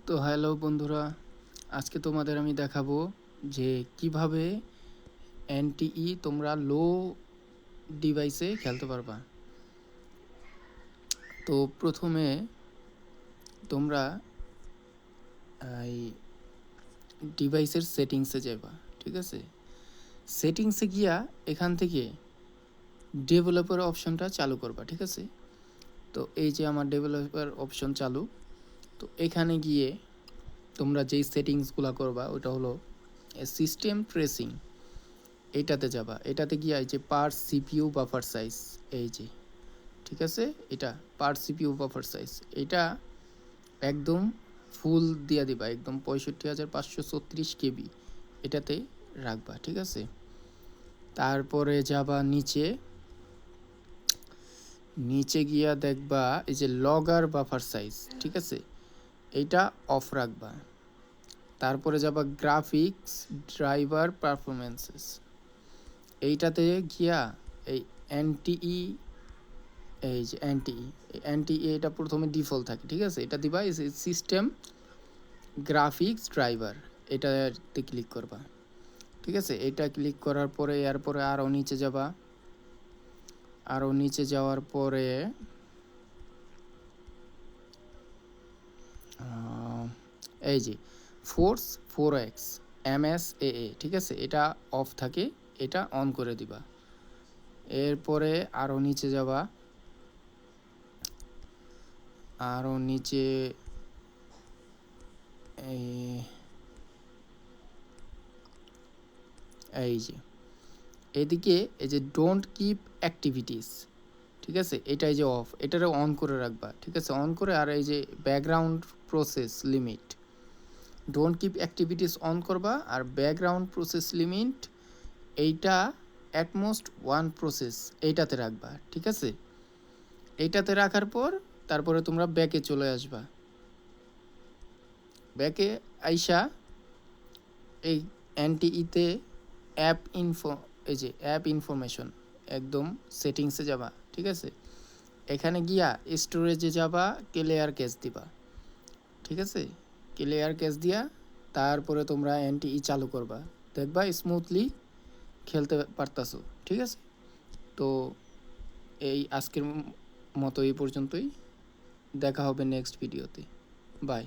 তো হ্যালো বন্ধুরা, আজকে তোমাদের আমি দেখাবো যে কিভাবে এনটিই তোমরা লো ডিভাইসে খেলতে পারবা। তো প্রথমে তোমরা এই ডিভাইসের সেটিংসে যাবা, ঠিক আছে। সেটিংসে গিয়া এখান থেকে ডেভেলপার অপশনটা চালু করবা, ঠিক আছে। তো এই যে আমার ডেভেলপার অপশন চালু। তো এখানে গিয়ে তোমরা যেই সেটিংসগুলো করবা ওটা হলো সিস্টেম ট্রেসিং, এইটাতে যাবা। এটাতে গিয়ে এই যে পার সিপিইউ বাফার সাইজ, এই যে, ঠিক আছে, এটা পার সিপিইউ বাফার সাইজ, এটা একদম ফুল দিয়ে দিবা, একদম 65,536 KB এটাতে রাখবা, ঠিক আছে। তারপরে যাবা নিচে, নিচে গিয়া দেখবা এই যে লগার বাফার সাইজ, ঠিক আছে, এইটা অফ রাখবা। তারপরে যাবা গ্রাফিক্স ড্রাইভার পারফরমেন্সেস, এইটাতে গিয়া এই এনটিই, এই যে এনটিই এটা প্রথমে ডিফল্ট থাকে, ঠিক আছে, এটা দিবা এই সিস্টেম গ্রাফিক্স ড্রাইভার, এটাতে ক্লিক করবা, ঠিক আছে। এটা ক্লিক করার পরে এরপরে আরও নিচে যাবা, আরও নিচে যাওয়ার পরে এই যে ফোর্স 4x MSAA, ঠিক আছে, এটা অফ থাকে, এটা অন করে দিবা। এরপরে আরও নিচে যাবা, আরও নিচে এই যে এদিকে এই যে ডোন্ট কিপ অ্যাক্টিভিটিস, ঠিক আছে, এটাই যে অফ, এটারে অন করে রাখবা, ঠিক আছে, অন করে। আর এই যে background process limit, don't keep activities on করবা, আর ব্যাকগ্রাউন্ড প্রসেস লিমিট এইটা অ্যাটমোস্ট 1 প্রসেস এইটাতে রাখবা, ঠিক আছে। এইটাতে রাখার পর তারপরে তোমরা ব্যাকে চলে আসবা। ব্যাকে আইসা এই এনটিইতে অ্যাপ ইনফো, এই যে অ্যাপ ইনফরমেশন, একদম সেটিংসে যাবা, ঠিক আছে। এখানে গিয়া স্টোরেজে যাবা, ক্লিয়ার ক্যাশ দিবা, ঠিক আছে। ক্লিয়ার ক্যাশ দিয়া তারপরে তোমরা এনটিই চালু করবা, দেখবা স্মুথলি খেলতে পারতাছো, ঠিক আছে। তো এই আজকের মতো এই পর্যন্তই, দেখা হবে নেক্সট ভিডিওতে, বাই।